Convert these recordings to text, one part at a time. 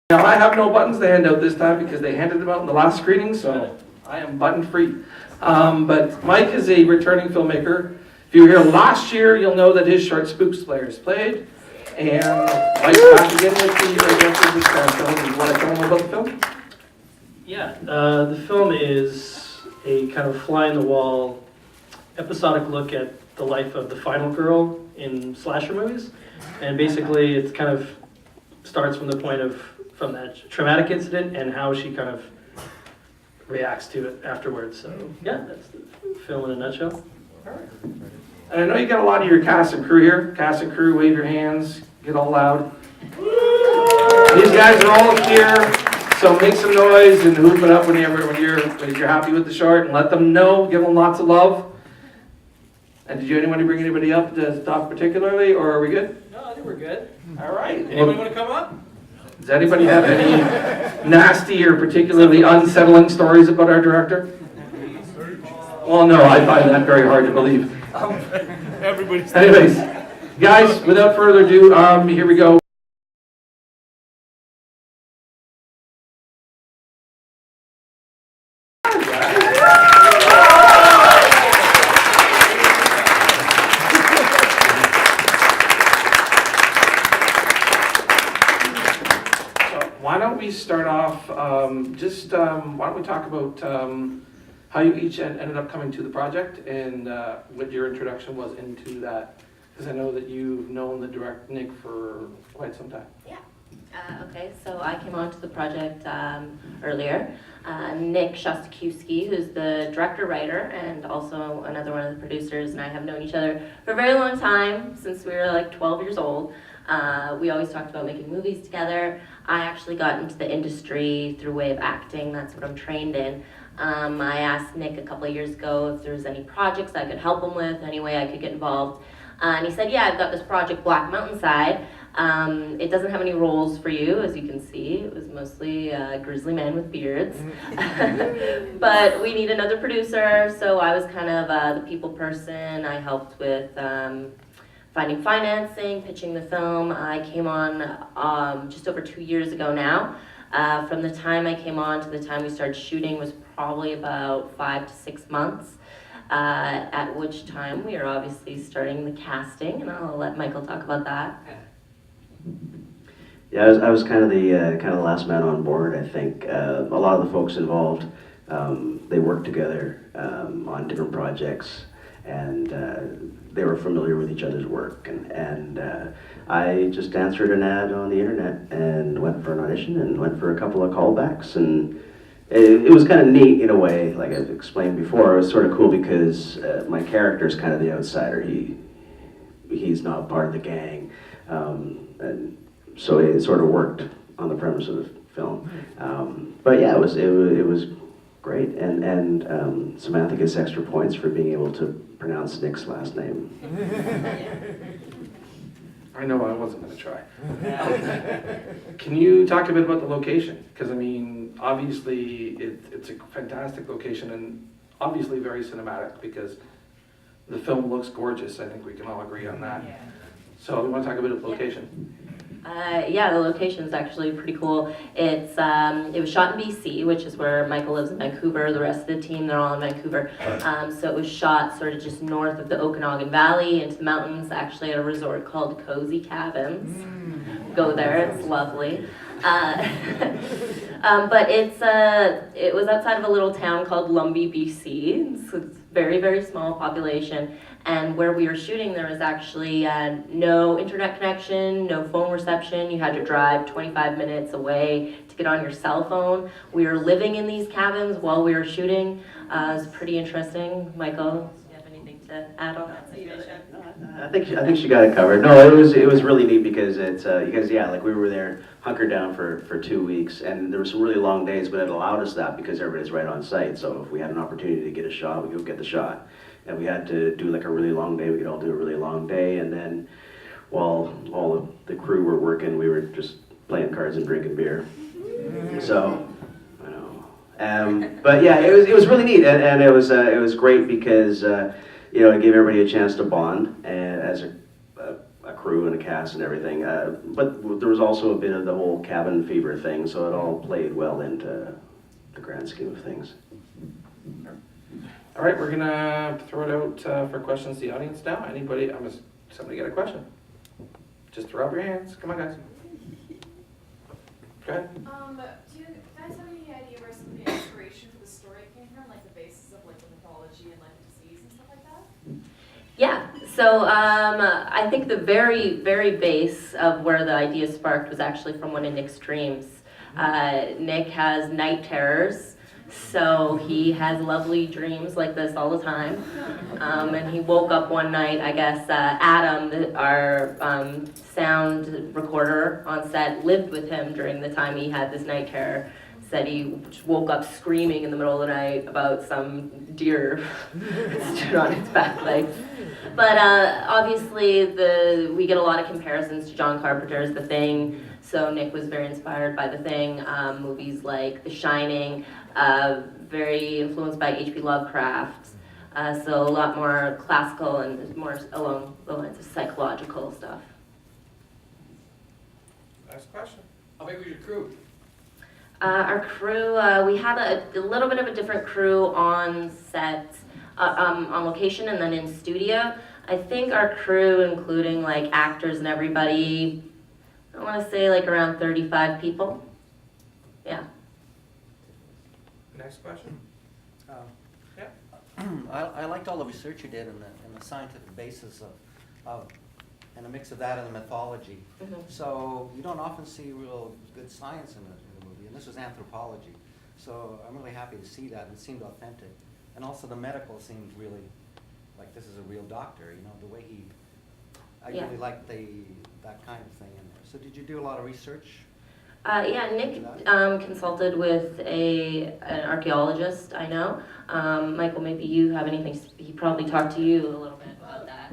Now, I have no buttons to hand out this time because they handed them out in the last screening, so I am button free. But Mike is a returning filmmaker. If you were here last year, you'll know that his short Spooks Players played. And Mike's back again with the director of this film. You want to tell them about the film? Yeah, the film is a kind of fly-in-the-wall episodic look at the life of the final girl in slasher movies. And basically it kind of starts from that traumatic incident and how she kind of reacts to it afterwards. So yeah, that's the film in a nutshell. And I know you got a lot of your cast and crew here. Cast and crew, wave your hands, get all loud. These guys are all here, so make some noise and hoop it up when you're happy with the short, and let them know. Give them lots of love. And did anybody bring anybody up to talk particularly, or are we good? No, I think we're good. All right. Anybody want to come up? Does anybody have any nasty or particularly unsettling stories about our director? Well, no, I find that very hard to believe. Everybody's. Anyways, guys, without further ado, here we go. Why don't we start off, why don't we talk about how you each ended up coming to the project and what your introduction was into that, because I know that you've known the director, Nick, for quite some time. Yeah. Okay, so I came onto the project earlier. Nick Szostakiwskyj, who's the director-writer and also another one of the producers, and I have known each other for a very long time, since we were like 12 years old. We always talked about making movies together. I actually got into the industry through way of acting. That's what I'm trained in. I asked Nick a couple of years ago if there was any projects I could help him with, any way I could get involved. And he said, yeah, I've got this project, Black Mountainside. It doesn't have any roles for you, as you can see. It was mostly grizzly men with beards. But we need another producer, so I was kind of the people person. I helped with finding financing, pitching the film. I came on just over 2 years ago now. From the time I came on to the time we started shooting was probably about 5 to 6 months, at which time we are obviously starting the casting, and I'll let Michael talk about that. Yeah, I was kind of the last man on board. I think a lot of the folks involved, they worked together on different projects, and they were familiar with each other's work. And I just answered an ad on the internet and went for an audition and went for a couple of callbacks. And it was kind of neat in a way, like I've explained before. It was sort of cool because my character is kind of the outsider. He's not part of the gang. And so it sort of worked on the premise of the film. But yeah, it was great. And Samantha gets extra points for being able to pronounce Nick's last name. I know I wasn't going to try. Can you talk a bit about the location? Because I mean, obviously it's a fantastic location and obviously very cinematic because the film looks gorgeous. I think we can all agree on that. Yeah. So we want to talk a bit of location. Yeah, the location is actually pretty cool. It was shot in BC, which is where Michael lives in Vancouver. The rest of the team, they're all in Vancouver. So it was shot sort of just north of the Okanagan Valley into the mountains, actually at a resort called Cozy Cabins. Go there, it's lovely. But it was outside of a little town called Lumbee, BC. So it's very, very small population. And where we were shooting, there was actually no internet connection, no phone reception. You had to drive 25 minutes away to get on your cell phone. We were living in these cabins while we were shooting. It was pretty interesting. Michael, do you have anything to add on that situation? I think she got it covered. No, it was really neat because like we were there hunkered down for 2 weeks, and there were some really long days, but it allowed us that because everybody's right on site. So if we had an opportunity to get a shot, we could get the shot. And we had to do like a really long day. We could all do a really long day, and then while all of the crew were working, we were just playing cards and drinking beer. So, I know. But yeah, it was really neat, and it was great because it gave everybody a chance to bond and as a crew and a cast and everything. But there was also a bit of the whole cabin fever thing, so it all played well into the grand scheme of things. All right, we're gonna throw it out for questions to the audience now. Anybody, somebody got a question? Just throw up your hands. Come on, guys. Go ahead. Do you guys have any idea where some of the inspiration for the story came from, like the basis of like the mythology and like disease and stuff like that? Yeah, so I think the very, very base of where the idea sparked was actually from one of Nick's dreams. Nick has night terrors, so he has lovely dreams like this all the time. And he woke up one night, I guess Adam, our sound recorder on set, lived with him during the time he had this night terror. Said he woke up screaming in the middle of the night about some deer stood on its back legs. But obviously we get a lot of comparisons to John Carpenter's The Thing, so Nick was very inspired by The Thing. Movies like The Shining, very influenced by H.P. Lovecraft, so a lot more classical and more along the lines of psychological stuff. Next question. How big was your crew? Our crew, we had a little bit of a different crew on set, on location and then in studio. I think our crew, including like actors and everybody, I want to say like around 35 people. Yeah. Next question. Yeah. I liked all the research you did and the scientific basis of and a mix of that and the mythology. Mm-hmm. So you don't often see real good science in the movie, and this was anthropology. So I'm really happy to see that, and it seemed authentic. And also the medical seemed really like this is a real doctor, you know, the way I Yeah. really liked that kind of thing in there. So did you do a lot of research? Yeah, Nick consulted with an archaeologist I know. Michael, maybe you have anything, he probably talked to you a little bit about that.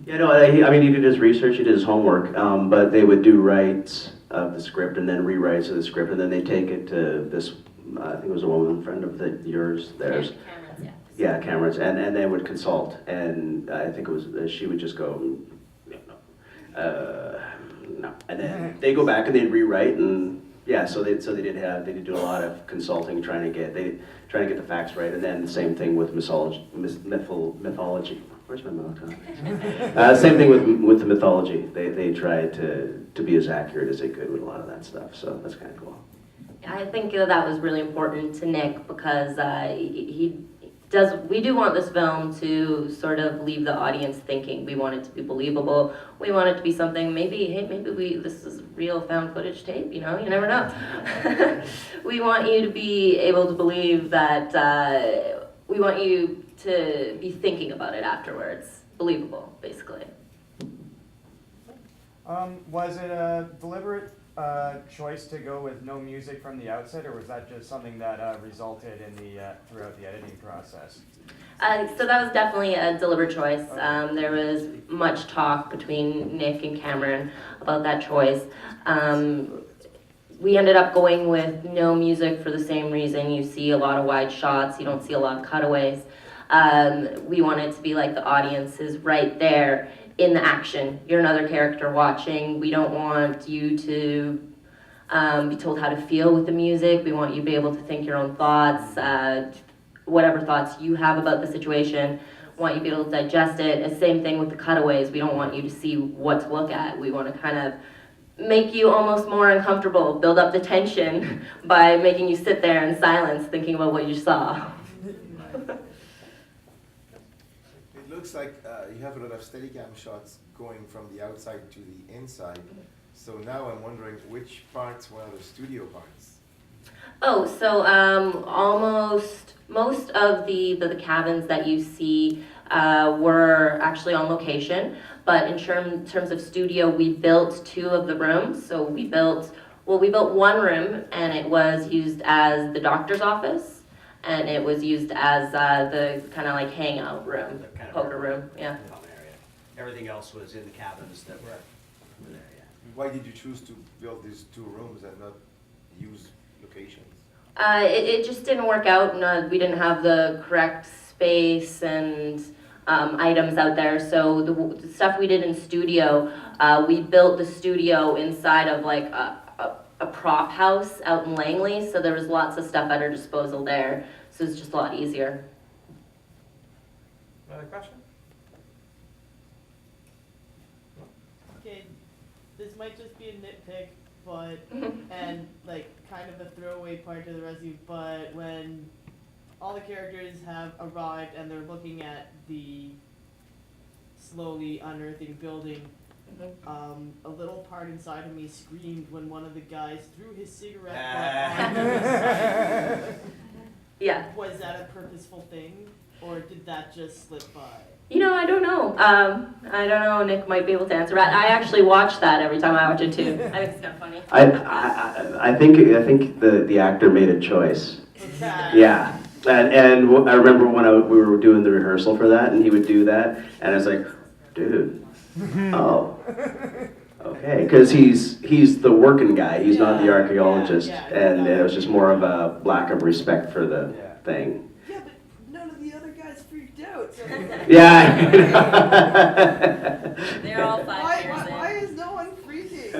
Yeah, no, I mean, he did his research, he did his homework, but they would do writes of the script and then rewrites of the script, and then they take it to this, I think it was a woman friend of theirs. Cameron's, yeah. Yeah, Cameron's, and they would consult, and I think it was, she would just go, no, and then they go back and they'd rewrite, and yeah, so they did do a lot of consulting, trying to get the facts right, and then the same thing with mythology. Where's my mouth gone? Same thing with the mythology. They tried to be as accurate as they could with a lot of that stuff. So that's kind of cool. I think that was really important to Nick because we do want this film to sort of leave the audience thinking. We want it to be believable. We want it to be something, maybe this is real found footage tape, you know, you never know. We want you to be able to believe that, we want you to be thinking about it afterwards. Believable, basically. Was it a deliberate choice to go with no music from the outset, or was that just something that resulted in throughout the editing process? So that was definitely a deliberate choice. There was much talk between Nick and Cameron about that choice. We ended up going with no music for the same reason. You see a lot of wide shots, you don't see a lot of cutaways. We want it to be like the audience is right there in the action. You're another character watching. We don't want you to be told how to feel with the music. We want you to be able to think your own thoughts, whatever thoughts you have about the situation. We want you to be able to digest it. And same thing with the cutaways. We don't want you to see what to look at. We want to kind of make you almost more uncomfortable, build up the tension by making you sit there in silence thinking about what you saw. It looks like you have a lot of Steadicam shots going from the outside to the inside. So now I'm wondering which parts were the studio parts? Oh, so most of the cabins that you see were actually on location, but in terms of studio, we built 2 of the rooms. So we built one room, and it was used as the doctor's office, and it was used as the kind of like hangout room, poker room, yeah. Common area. Everything else was in the cabins that were there, yeah. Why did you choose to build these 2 rooms and not use locations? It just didn't work out. No, we didn't have the correct space, and items out there. So the stuff we did in studio, we built the studio inside of like a prop house out in Langley, so there was lots of stuff at our disposal there. So it's just a lot easier. Another question? Okay, this might just be a nitpick, but, and like kind of a throwaway part to the rest of you, but when all the characters have arrived and they're looking at the slowly unearthing building, a little part inside of me screamed when one of the guys threw his cigarette butt onto the side. Yeah. Was that a purposeful thing, or did that just slip by? You know, I don't know. I don't know. Nick might be able to answer that. I actually watch that every time I watch it too. I think it's kind of funny. I think the actor made a choice. Okay. Yeah. And I remember when we were doing the rehearsal for that, and he would do that, and I was like, dude, oh, okay, because he's the working guy, he's not the archaeologist, and it was just more of a lack of respect for the thing. Yeah, but none of the other guys freaked out. So Yeah. They're all 5 years in. why is no one freaking?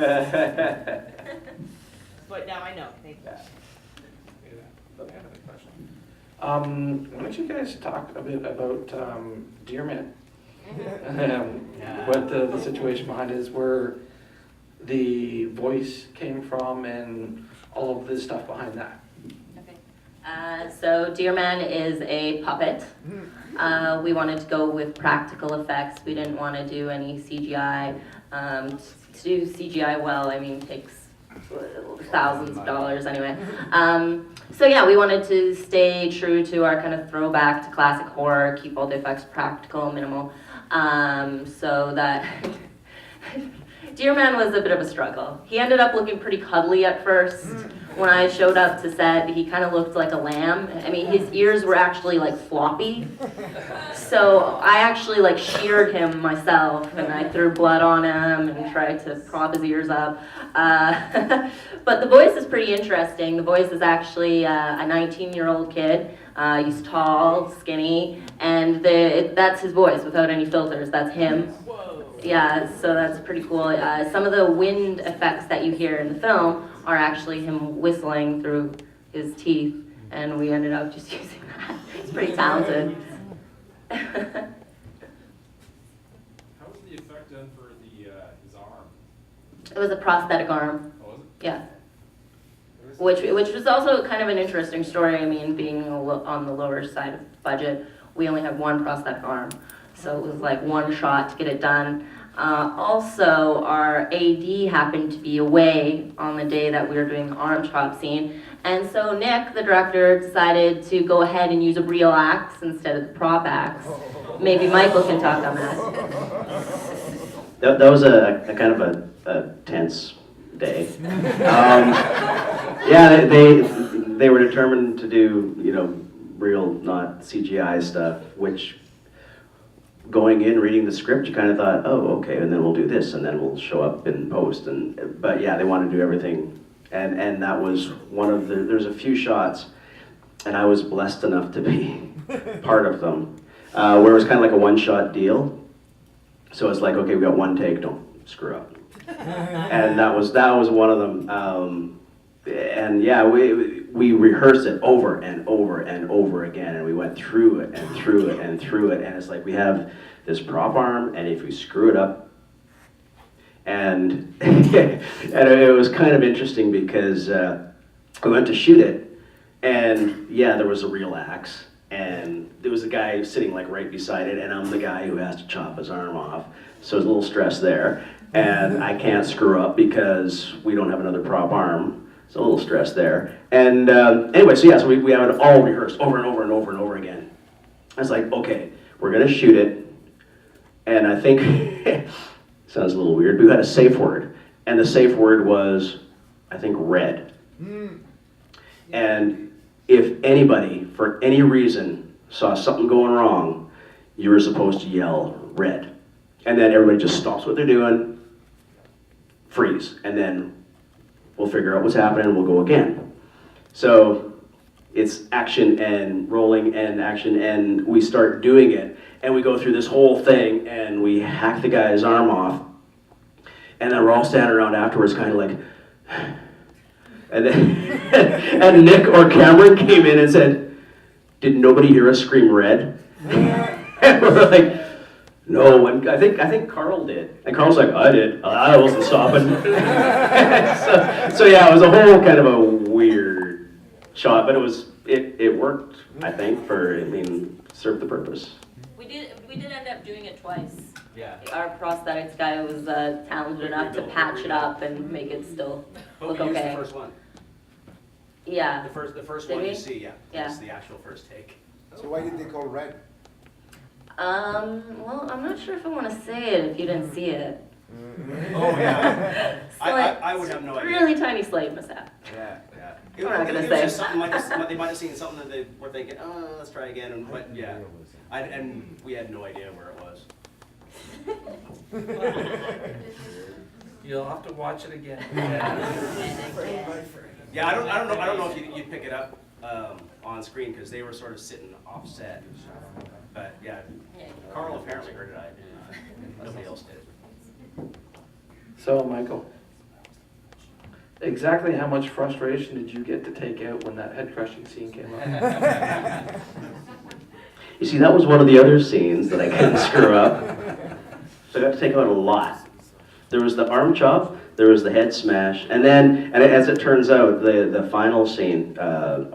But now I know. Thank you. Why don't you guys talk a bit about Dear Man? What the situation behind it is, where the voice came from, and all of the stuff behind that. Okay. So Dear Man is a puppet. We wanted to go with practical effects. We didn't want to do any CGI. To do CGI well, I mean, takes thousands of dollars anyway. So yeah, we wanted to stay true to our kind of throwback to classic horror, keep all the effects practical, minimal. So that Dear Man was a bit of a struggle. He ended up looking pretty cuddly at first. When I showed up to set, he kind of looked like a lamb. I mean, his ears were actually like floppy. So I actually like sheared him myself, and I threw blood on him and tried to prop his ears up. But the voice is pretty interesting. The voice is actually a 19-year-old kid. He's tall, skinny, and that's his voice without any filters. That's him. Yeah, so that's pretty cool. Some of the wind effects that you hear in the film are actually him whistling through his teeth, and we ended up just using that. He's pretty talented. How was the effect done for his arm? It was a prosthetic arm. Oh, was it? Yeah. Which was also kind of an interesting story. I mean, being on the lower side of budget, we only had one prosthetic arm. So it was like one shot to get it done. Also, our AD happened to be away on the day that we were doing the arm chop scene. And so Nick, the director, decided to go ahead and use a real axe instead of the prop axe. Maybe Michael can talk on that. That was a kind of a tense day. Yeah, they were determined to do, real, not CGI stuff, which going in, reading the script, you kind of thought, oh, okay, and then we'll do this, and then we'll show up in post. But yeah, they wanted to do everything. And that was one of there's a few shots, and I was blessed enough to be part of them, where it was kind of like a one-shot deal. So it's like, okay, we got one take, don't screw up. And that was one of them. And yeah, we rehearsed it over and over and over again, and we went through it and through it and through it, and it's like we have this prop arm, and if we screw it up, and it was kind of interesting because we went to shoot it, and yeah, there was a real axe, and there was a guy sitting like right beside it, and I'm the guy who has to chop his arm off, so there's a little stress there, and I can't screw up because we don't have another prop arm. So a little stress there. And anyway, so we have it all rehearsed over and over and over and over again. I was like, okay, we're gonna shoot it. And I think, sounds a little weird, but we had a safe word. And the safe word was, I think, red. And if anybody, for any reason, saw something going wrong, you were supposed to yell, red. And then everybody just stops what they're doing, freeze, and then we'll figure out what's happening and we'll go again. So it's action and rolling and action, and we start doing it, and we go through this whole thing, and we hack the guy's arm off, and then we're all standing around afterwards kind of like, and then and Nick or Cameron came in and said, "Did nobody hear us scream red?" And we're like, "No," and I think Carl did. And Carl's like, "I did. I wasn't stopping." so yeah, it was a whole kind of a weird shot, but it worked, I think, served the purpose. We did end up doing it twice. Yeah. Our prosthetics guy was talented enough to patch it up and make it still But look we used okay. the first one. Yeah. The first Did one we? you see, yeah. Yeah. It's the actual first take. So why did they call red? Well, I'm not sure if I want to say it if you didn't see it. Oh, yeah. I would have no idea. Really tiny slave mishap. Yeah. Yeah. I'm not gonna It was say. just something like they might have seen something that they were thinking, oh, let's try again, but yeah. And we had no idea where it was. You'll have to watch it again. Yeah, I don't know if you'd pick it up on screen because they were sort of sitting offset. But yeah, Carl apparently heard it. I did. Nobody else did. So, Michael, exactly how much frustration did you get to take out when that head crushing scene came up? You see, that was one of the other scenes that I couldn't screw up. So I got to take out a lot. There was the arm chop, there was the head smash, and then, and as it turns out, the final scene, that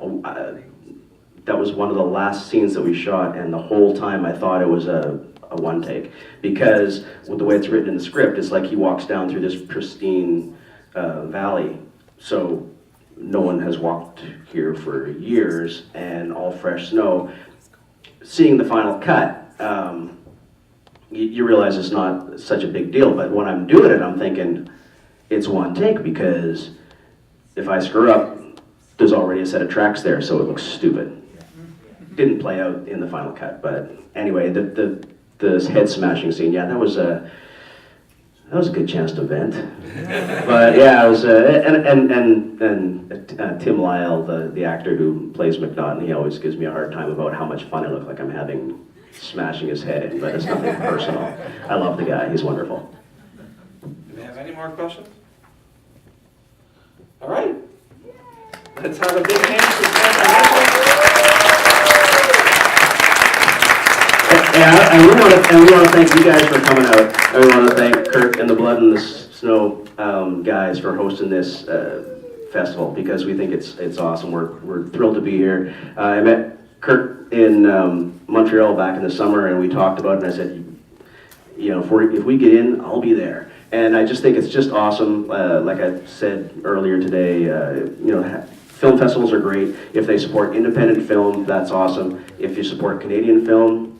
was one of the last scenes that we shot, and the whole time I thought it was a one take. Because with the way it's written in the script, it's like he walks down through this pristine valley. So no one has walked here for years, and all fresh snow. Seeing the final cut, you realize it's not such a big deal, but when I'm doing it, I'm thinking it's one take, because if I screw up, there's already a set of tracks there, so it looks stupid. Didn't play out in the final cut, but anyway, the head smashing scene, yeah, that was a good chance to vent. But yeah, it was, and Tim Lyle, the actor who plays McNaughton, he always gives me a hard time about how much fun I look like I'm having smashing his head in, but it's nothing personal. I love the guy, he's wonderful. Do we have any more questions? All right. Let's have a big hand for Michael. And we want to thank you guys for coming out. And we want to thank Kurt and the Blood and the Snow guys for hosting this festival, because we think it's awesome. We're thrilled to be here. I met Kurt in Montreal back in the summer, and we talked about it, and I said, you know, if we get in, I'll be there. And I just think it's just awesome. Like I said earlier today, you know, film festivals are great. If they support independent film, that's awesome. If you support Canadian film,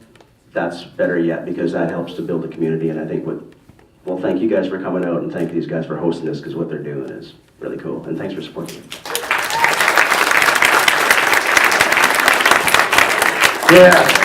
that's better yet, because that helps to build a community. And I think well, thank you guys for coming out, and thank these guys for hosting this, because what they're doing is really cool. And thanks for supporting me. Yeah.